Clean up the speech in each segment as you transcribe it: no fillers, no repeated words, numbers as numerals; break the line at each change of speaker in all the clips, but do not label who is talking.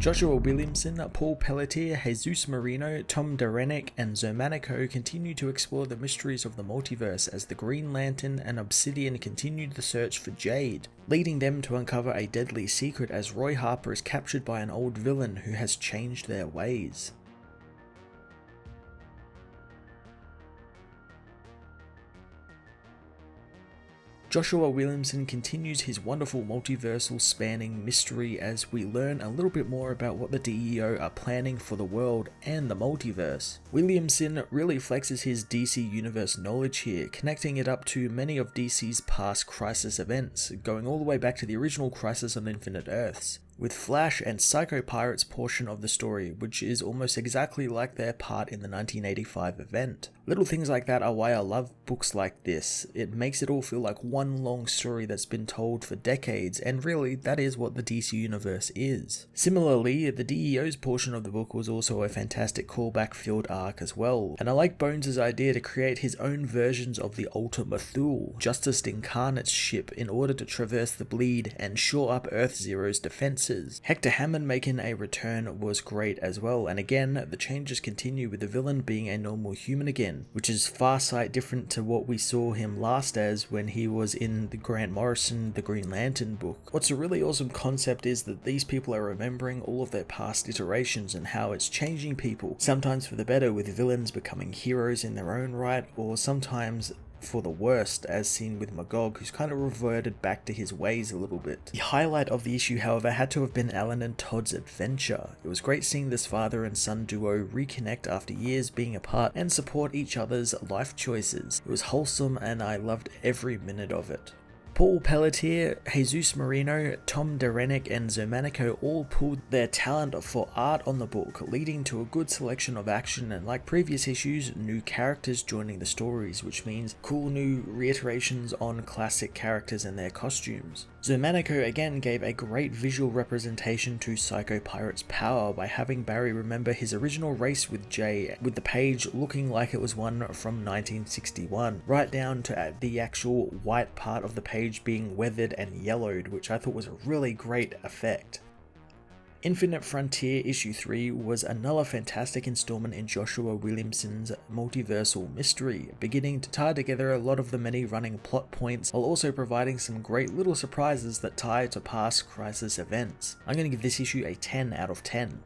Joshua Williamson, Paul Pelletier, Jesus Marino, Tom Derenick, and Xermanico continue to explore the mysteries of the multiverse as the Green Lantern and Obsidian continue the search for Jade, leading them to uncover a deadly secret as Roy Harper is captured by an old villain who has changed their ways. Joshua Williamson continues his wonderful multiversal spanning mystery as we learn a little bit more about what the DEO are planning for the world and the multiverse. Williamson really flexes his DC Universe knowledge here, connecting it up to many of DC's past Crisis events, going all the way back to the original Crisis on Infinite Earths, with Flash and Psycho Pirate's portion of the story, which is almost exactly like their part in the 1985 event. Little things like that are why I love books like this. It makes it all feel like one long story that's been told for decades, and really, that is what the DC Universe is. Similarly, the DEO's portion of the book was also a fantastic callback field arc as well, and I like Bones' idea to create his own versions of the Ultima Thule, Justice Incarnate's ship, in order to traverse the bleed and shore up Earth-Zero's defenses. Hector Hammond making a return was great as well, and again, the changes continue with the villain being a normal human again, which is far sight different to what we saw him last as when he was in the Grant Morrison The Green Lantern book. What's a really awesome concept is that these people are remembering all of their past iterations and how it's changing people, sometimes for the better with villains becoming heroes in their own right, or sometimes for the worst, as seen with Magog, who's kind of reverted back to his ways a little bit. The highlight of the issue, however, had to have been Alan and Todd's adventure. It was great seeing this father and son duo reconnect after years being apart and support each other's life choices. It was wholesome and I loved every minute of it. Paul Pelletier, Jesus Marino, Tom Derenick, and Xermanico all pulled their talent for art on the book, leading to a good selection of action and, like previous issues, new characters joining the stories, which means cool new reiterations on classic characters and their costumes. Xermanico again gave a great visual representation to Psycho Pirate's power by having Barry remember his original race with Jay, with the page looking like it was one from 1961, right down to the actual white part of the page being weathered and yellowed, which I thought was a really great effect. Infinite Frontier issue 3 was another fantastic installment in Joshua Williamson's multiversal mystery, beginning to tie together a lot of the many running plot points while also providing some great little surprises that tie to past Crisis events. I'm going to give this issue a 10 out of 10.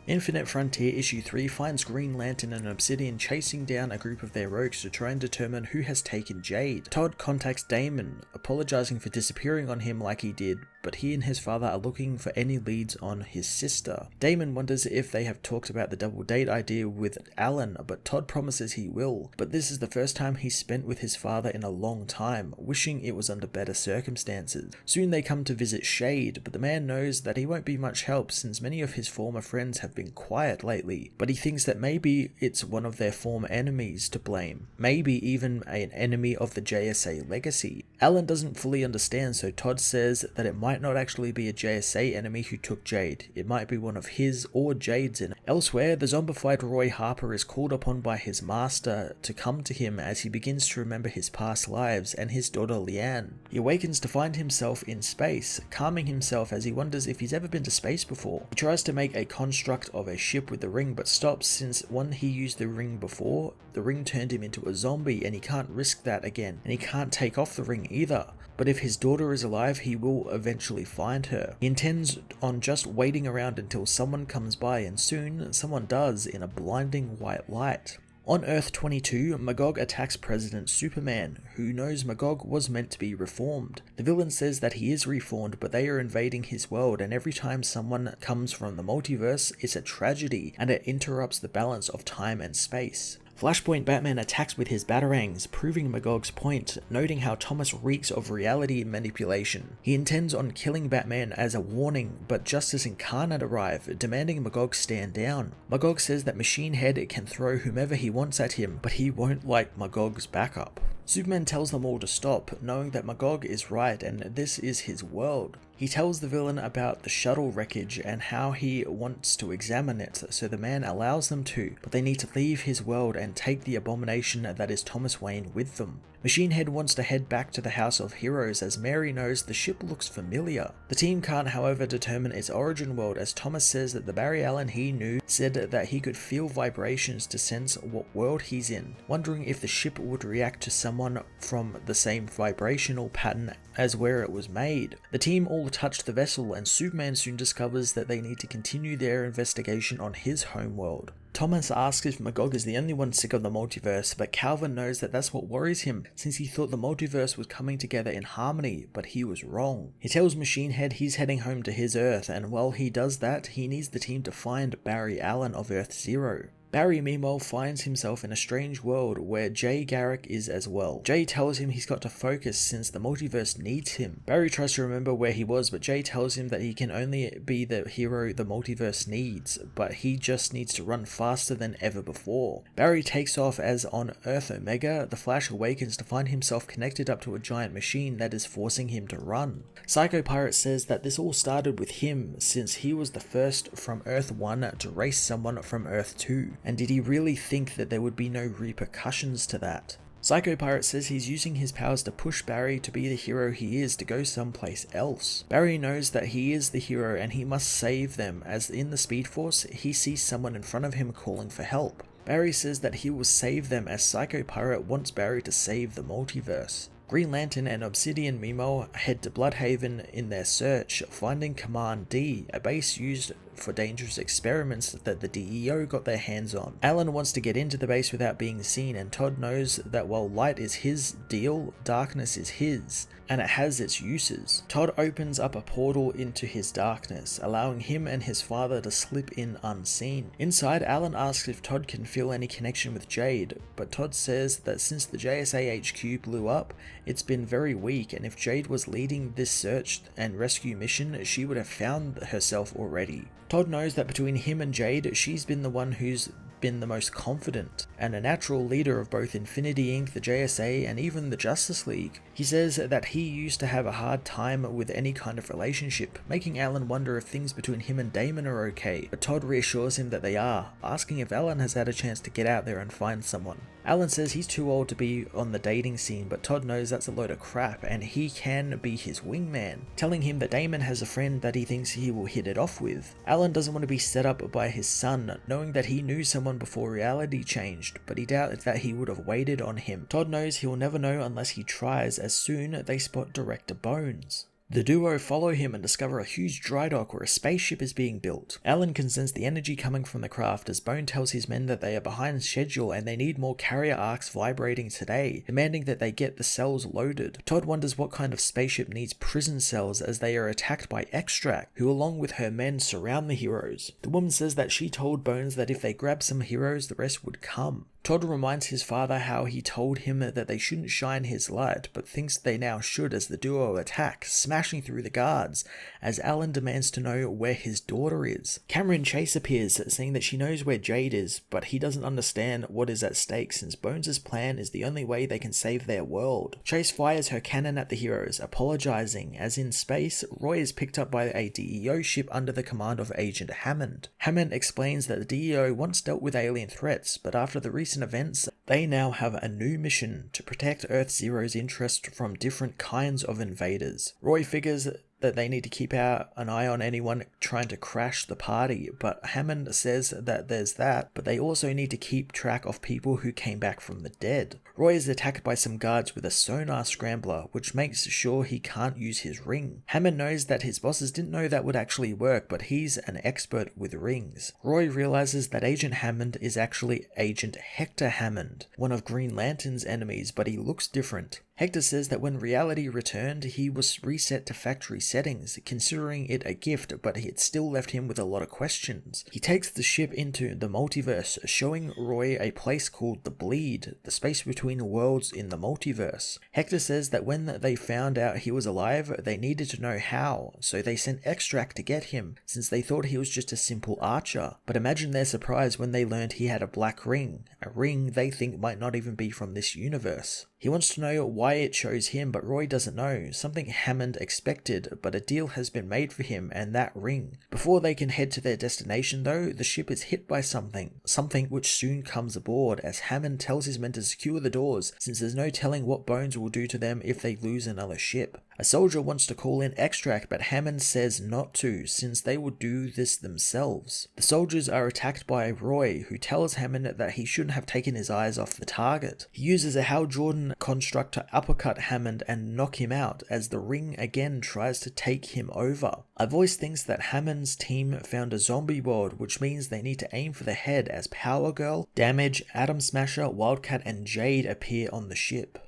Infinite Frontier issue 3 finds Green Lantern and Obsidian chasing down a group of their rogues to try and determine who has taken Jade. Todd contacts Damon, apologizing for disappearing on him like he did, but he and his father are looking for any leads on his sister. Damon wonders if they have talked about the double date idea with Alan, but Todd promises he will. But this is the first time he's spent with his father in a long time, wishing it was under better circumstances. Soon they come to visit Shade, but the man knows that he won't be much help since many of his former friends have been quiet lately, but he thinks that maybe it's one of their former enemies to blame, maybe even an enemy of the JSA legacy. Alan doesn't fully understand, so Todd says that it might not actually be a JSA enemy who took Jade, it might be one of his or Jade's in it. Elsewhere, the zombified Roy Harper is called upon by his master to come to him as he begins to remember his past lives and his daughter Leanne. He awakens to find himself in space, calming himself as he wonders if he's ever been to space before. He tries to make a construct of a ship with the ring but stops since when he used the ring before, the ring turned him into a zombie and he can't risk that again, and he can't take off the ring either. But if his daughter is alive, he will eventually find her. He intends on just waiting around until someone comes by, and soon someone does in a blinding white light. On Earth 22, Magog attacks President Superman, who knows Magog was meant to be reformed. The villain says that he is reformed, but they are invading his world, and every time someone comes from the multiverse, it's a tragedy, and it interrupts the balance of time and space. Flashpoint Batman attacks with his batarangs, proving Magog's point, noting how Thomas reeks of reality manipulation. He intends on killing Batman as a warning, but Justice Incarnate arrive, demanding Magog stand down. Magog says that Machine Head can throw whomever he wants at him, but he won't like Magog's backup. Superman tells them all to stop, knowing that Magog is right and this is his world. He tells the villain about the shuttle wreckage and how he wants to examine it, so the man allows them to, but they need to leave his world and take the abomination that is Thomas Wayne with them. Machine Head wants to head back to the House of Heroes as Mary knows the ship looks familiar. The team can't however determine its origin world, as Thomas says that the Barry Allen he knew said that he could feel vibrations to sense what world he's in, wondering if the ship would react to someone from the same vibrational pattern as where it was made. The team all touch the vessel, and Superman soon discovers that they need to continue their investigation on his homeworld. Thomas asks if Magog is the only one sick of the multiverse, but Calvin knows that that's what worries him, since he thought the multiverse was coming together in harmony, but he was wrong. He tells Machine Head he's heading home to his Earth, and while he does that, he needs the team to find Barry Allen of Earth Zero. Barry meanwhile finds himself in a strange world where Jay Garrick is as well. Jay tells him he's got to focus since the multiverse needs him. Barry tries to remember where he was, but Jay tells him that he can only be the hero the multiverse needs, but he just needs to run faster than ever before. Barry takes off as on Earth Omega, the Flash awakens to find himself connected up to a giant machine that is forcing him to run. Psycho Pirate says that this all started with him, since he was the first from Earth 1 to race someone from Earth 2. And did he really think that there would be no repercussions to that? Psycho Pirate says he's using his powers to push Barry to be the hero he is to go someplace else. Barry knows that he is the hero and he must save them, as in the Speed Force he sees someone in front of him calling for help. Barry says that he will save them, as Psycho Pirate wants Barry to save the multiverse. Green Lantern and Obsidian Mimo head to Bloodhaven in their search, finding Command D, a base used for dangerous experiments that the DEO got their hands on. Alan wants to get into the base without being seen, and Todd knows that while light is his deal, darkness is his, and it has its uses. Todd opens up a portal into his darkness, allowing him and his father to slip in unseen. Inside, Alan asks if Todd can feel any connection with Jade, but Todd says that since the JSA HQ blew up, it's been very weak, and if Jade was leading this search and rescue mission, she would have found herself already. Todd knows that between him and Jade, she's been the one who's been the most confident, and a natural leader of both Infinity Inc., the JSA, and even the Justice League. He says that he used to have a hard time with any kind of relationship, making Alan wonder if things between him and Damon are okay, but Todd reassures him that they are, asking if Alan has had a chance to get out there and find someone. Alan says he's too old to be on the dating scene, but Todd knows that's a load of crap and he can be his wingman, telling him that Damon has a friend that he thinks he will hit it off with. Alan doesn't want to be set up by his son, knowing that he knew someone before reality changed, but he doubts that he would have waited on him. Todd knows he'll never know unless he tries, as soon they spot Director Bones. The duo follow him and discover a huge dry dock where a spaceship is being built. Alan can sense the energy coming from the craft as Bone tells his men that they are behind schedule and they need more carrier arcs vibrating today, demanding that they get the cells loaded. Todd wonders what kind of spaceship needs prison cells, as they are attacked by Extract, who along with her men surround the heroes. The woman says that she told Bones that if they grab some heroes, the rest would come. Todd reminds his father how he told him that they shouldn't shine his light, but thinks they now should as the duo attack, smashing through the guards, as Alan demands to know where his daughter is. Cameron Chase appears, saying that she knows where Jade is, but he doesn't understand what is at stake since Bones' plan is the only way they can save their world. Chase fires her cannon at the heroes, apologizing, as in space, Roy is picked up by a DEO ship under the command of Agent Hammond. Hammond explains that the DEO once dealt with alien threats, but after the recent events, they now have a new mission to protect Earth Zero's interest from different kinds of invaders. Roy figures that they need to keep an eye on anyone trying to crash the party, but Hammond says that there's that, but they also need to keep track of people who came back from the dead. Roy is attacked by some guards with a sonar scrambler, which makes sure he can't use his ring. Hammond knows that his bosses didn't know that would actually work, but he's an expert with rings. Roy realizes that Agent Hammond is actually Agent Hector Hammond, one of Green Lantern's enemies, but he looks different. Hector says that when reality returned, he was reset to factory settings, considering it a gift, but it still left him with a lot of questions. He takes the ship into the multiverse, showing Roy a place called the Bleed, the space between worlds in the multiverse. Hector says that when they found out he was alive, they needed to know how, so they sent Extract to get him, since they thought he was just a simple archer. But imagine their surprise when they learned he had a black ring, a ring they think might not even be from this universe. He wants to know why why it chose him, but Roy doesn't know. Something Hammond expected, but a deal has been made for him and that ring. Before they can head to their destination though, the ship is hit by something which soon comes aboard as Hammond tells his men to secure the doors since there's no telling what Bones will do to them if they lose another ship. A soldier wants to call in extract, but Hammond says not to, since they will do this themselves. The soldiers are attacked by Roy, who tells Hammond that he shouldn't have taken his eyes off the target. He uses a Hal Jordan construct to uppercut Hammond and knock him out, as the ring again tries to take him over. Our voice thinks that Hammond's team found a zombie world, which means they need to aim for the head as Power Girl, Damage, Atom Smasher, Wildcat, and Jade appear on the ship.